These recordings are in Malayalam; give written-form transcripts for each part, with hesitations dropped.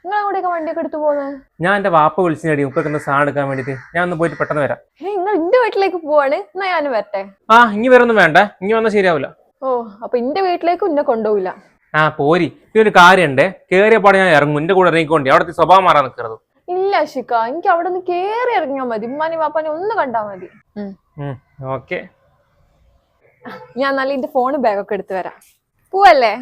നിങ്ങളെ കൂടെയൊക്കെ വണ്ടിയൊക്കെ എടുത്തു പോകുന്നത്? ഞാൻ എന്റെ വാപ്പ വിളിച്ചിനടി ഉപ്പൊക്കെ സാധനം എടുക്കാൻ വേണ്ടിട്ട്. ഞാൻ ഒന്ന് പോയിട്ട് പെട്ടെന്ന് വരാം. നിങ്ങൾ എന്റെ വീട്ടിലേക്ക് പോവാണ്, എന്നാ ഞാൻ വരട്ടെ? ആ ഇനി വരൊന്നും വേണ്ട, ഇനി വന്നാൽ ശരിയാവില്ല. ഓ, അപ്പൊ എന്റെ വീട്ടിലേക്ക് എന്നെ കൊണ്ടുപോയില്ല? ആ പോരി, ഇതൊരു കാര്യണ്ടേ, കേറിയ പാടെ ഞാൻ ഇറങ്ങും. എന്റെ കൂടെ ഇറങ്ങിക്കൊണ്ട് അവിടുത്തെ സ്വഭാവം മാറാൻ നിൽക്കുന്നത്. ഇല്ല അഷിക, എനിക്ക് അവിടെ നിന്ന് കേറി ഇറങ്ങിയാ മതി. ഉമ്മാനി വാപ്പാനെ ഒന്ന് കണ്ടാ മതി. ഓക്കെ, ഞാൻ നല്ല എന്റെ ഫോണ് ബാഗൊക്കെ എടുത്തു വരാം. പോവല്ലേ?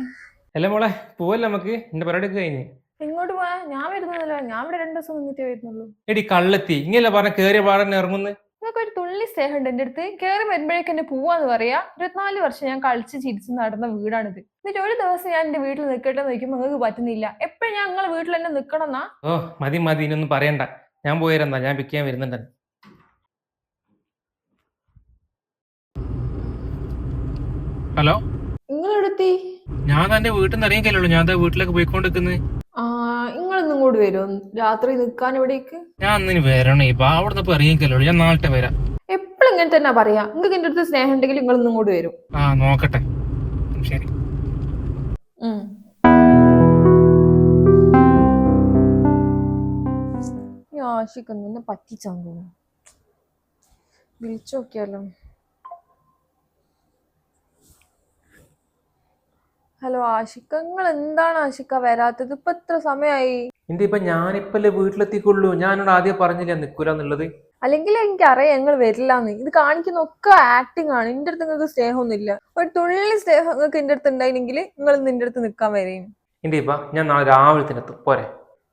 അല്ല മോളെ പോവല്ലേ, നമുക്ക് എന്റെ പരിപാടിയൊക്കെ കഴിഞ്ഞ്. എങ്ങോട്ട് പോവാ? ഞാൻ വരുന്നല്ലോ, ഞാൻ ഇവിടെ 2 ദിവസം നിന്നിട്ടേ വരുന്നുള്ളൂ. എടി കള്ളെത്തി, ഇങ്ങനല്ല പറഞ്ഞ കേറിയ പാടന്നെ ഇറങ്ങുന്നു. നിങ്ങൾക്ക് ഒരു തുള്ളി സ്നേഹമുണ്ട് എന്റെ അടുത്ത്. കേറി വരുമ്പോഴേക്ക് എന്നെ പോവാന്ന് പറയാ. 24 വർഷം ഞാൻ കളിച്ച് ചിരിച്ച് നടന്ന വീടാണിത്. എന്നിട്ട് ഒരു ദിവസം ഞാൻ എന്റെ വീട്ടിൽ നിൽക്കട്ടെ നോക്കുമ്പോൾ നിങ്ങൾക്ക് പറ്റുന്നില്ല. എപ്പോഴും ഞാൻ നിങ്ങളെ വീട്ടിൽ തന്നെ നിക്കണമെന്നാ? ഓ മതി മതി, ഇനൊന്നും പറയണ്ട. ഞാൻ പോയിരുന്നാ, ഞാൻ പിക്ക് ചെയ്യാൻ വരുന്നുണ്ട്. ഹലോ, നിങ്ങളെടുത്തി? ഞാൻ എന്റെ വീട്ടിൽ നിന്ന് ഇറങ്ങിക്കല്ലോ, ഞാൻ വീട്ടിലേക്ക് പോയിക്കൊണ്ടിരിക്കുന്നത്. നിങ്ങളൊന്നും കൂടി വരുമോ രാത്രി നിക്കാൻ ഇവിടേക്ക്? ഞാൻ ഒന്നിന് വരണേ, ഇപ്പൊ അവിടെ നിന്ന് ഇറങ്ങിക്കല്ലോ, ഞാൻ നാളെ വരാം. എപ്പോഴും ഇങ്ങനെ തന്നെ പറയാ. നിങ്ങൾക്ക് എന്റെ അടുത്ത് സ്നേഹം ഉണ്ടെങ്കിൽ നിങ്ങളൊന്നും കൂടി വരും. ആ നോക്കട്ടെ, ശരി. ആശിക്കുന്നു എന്നെ പറ്റിച്ചാന്ന് തോന്നുന്നു. വിളിച്ചു നോക്കിയാലോ? ഹലോ ആഷിക്ക, നിങ്ങൾ എന്താണ് ആഷിക്ക വരാത്തത്? ഇപ്പൊ എത്ര സമയമായി? ഇപ്പൊ ഞാനിപ്പല്ലേ വീട്ടിലെത്തിക്കുള്ളൂ. ഞാനോട് ആദ്യം പറഞ്ഞില്ല നിക്കൂലെന്നുള്ളത്. അല്ലെങ്കിൽ എനിക്കറിയാം നിങ്ങൾ വരില്ലാന്ന്. ഇത് കാണിക്കുന്ന ഒക്കെ ആക്ടിങ് ആണ്. എന്റെ അടുത്ത് നിങ്ങൾക്ക് സ്നേഹമൊന്നുമില്ല. ഒരു തുള്ളി സ്നേഹം നിങ്ങൾക്ക് എന്റെ അടുത്ത് ഉണ്ടായിരുന്നെങ്കിൽ നിങ്ങൾ നിന്റെ അടുത്ത് നിൽക്കാൻ വരെയും. ഞാൻ നാളെ രാവിലെ തന്നെ എത്തും, പോരെ?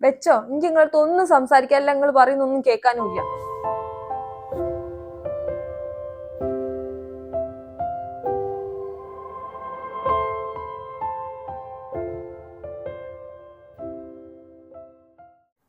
വെച്ചോ, എനിക്ക് നിങ്ങളടുത്ത് ഒന്നും സംസാരിക്കാനില്ല. നിങ്ങൾ പറയുന്നൊന്നും കേൾക്കാനും ഇല്ല.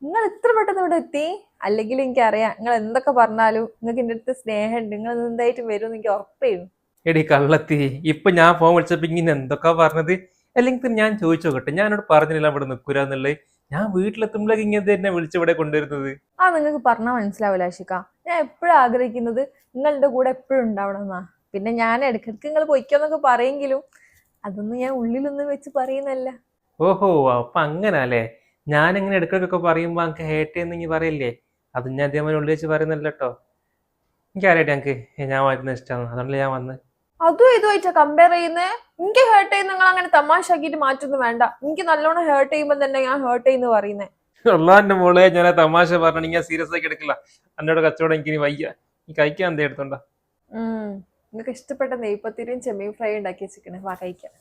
നിങ്ങൾ ഇത്ര പെട്ടെന്ന് ഇവിടെ എത്തി. അല്ലെങ്കിൽ എനിക്കറിയാം നിങ്ങൾ എന്തൊക്കെ പറഞ്ഞാലും നിങ്ങൾക്ക് എന്റെ അടുത്ത് സ്നേഹമുണ്ട്. നിങ്ങൾ എന്തായിട്ടും വരും എനിക്ക് ഉറപ്പായിരുന്നു. എടി കള്ളത്തി, ഇപ്പൊ ഞാൻ ഫോൺ വിളിച്ചപ്പോ ഇങ്ങനെ എന്തൊക്കെ പറഞ്ഞത്? അല്ലെങ്കിൽ ഞാൻ ചോദിച്ചോക്കട്ടെ, ഞാനോട് പറഞ്ഞില്ല ഇവിടെ നിൽക്കൂലെന്നുള്ളത്. ഞാൻ വീട്ടിലെത്തുമ്പോഴേക്ക് ഇങ്ങനെ തന്നെ വിളിച്ചിവിടെ കൊണ്ടുവരുന്നത്. നിങ്ങൾക്ക് പറഞ്ഞാൽ മനസ്സിലാവില്ല ആഷിക. ഞാൻ എപ്പോഴും ആഗ്രഹിക്കുന്നത് നിങ്ങളുടെ കൂടെ എപ്പോഴും ഉണ്ടാവണം എന്നാ. പിന്നെ ഞാൻ ഇടയ്ക്കിടയ്ക്ക് നിങ്ങൾ പൊയ്ക്കോന്നൊക്കെ പറയെങ്കിലും അതൊന്നും ഞാൻ ഉള്ളിലൊന്നും വെച്ച് പറയുന്നല്ല. ഓഹോ, അപ്പൊ അങ്ങനല്ലേ? ഞാൻ എങ്ങനെ ഇടയ്ക്കൊക്കെ പറയുമ്പോ എനിക്ക് ഹേട്ട് ചെയ്യുന്നെങ്കിൽ പറയില്ലേ? അത് ഞാൻ അതേപോലെ ഉള്ളിൽ വെച്ച് പറയുന്നില്ല കേട്ടോ. എനിക്കറിയാട്ടെ, ഞങ്ങൾക്ക് ഞാൻ വായിക്കുന്ന ഇഷ്ടമാണ്, അതുകൊണ്ടല്ലേ ഞാൻ വന്ന്. അതും ഇതുമായിട്ടാ കമ്പയർ ചെയ്യുന്നേ? എനിക്ക് ഹേർട്ട് ചെയ്യുന്ന നിങ്ങൾ അങ്ങനെ തമാശ ആക്കിയിട്ട് മാറ്റൊന്നും വേണ്ട. എനിക്ക് നല്ലോണം ഹേർട്ട് ചെയ്യുമ്പോൾ തന്നെ ഞാൻ ഹേർട്ട് ചെയ്യുന്ന പറയുന്നേ. ഉള്ളാന്റെ മോളെ, ഞാൻ തമാശ പറഞ്ഞ ഞാൻ സീരിയസ് ആക്കി എടുക്കില്ല. എന്നോട് കച്ചവടം എനിക്ക് ഇനി വയ്യ. ഈ കഴിക്കാൻ എന്തേ എടുത്തോണ്ടാ? നിങ്ങൾക്ക് ഇഷ്ടപ്പെട്ട നെയ്പത്തിരിയും ചെമ്മീൻ ഫ്രൈ ഉണ്ടാക്കി വെച്ചിരിക്കണേ, വാ കഴിക്കാം.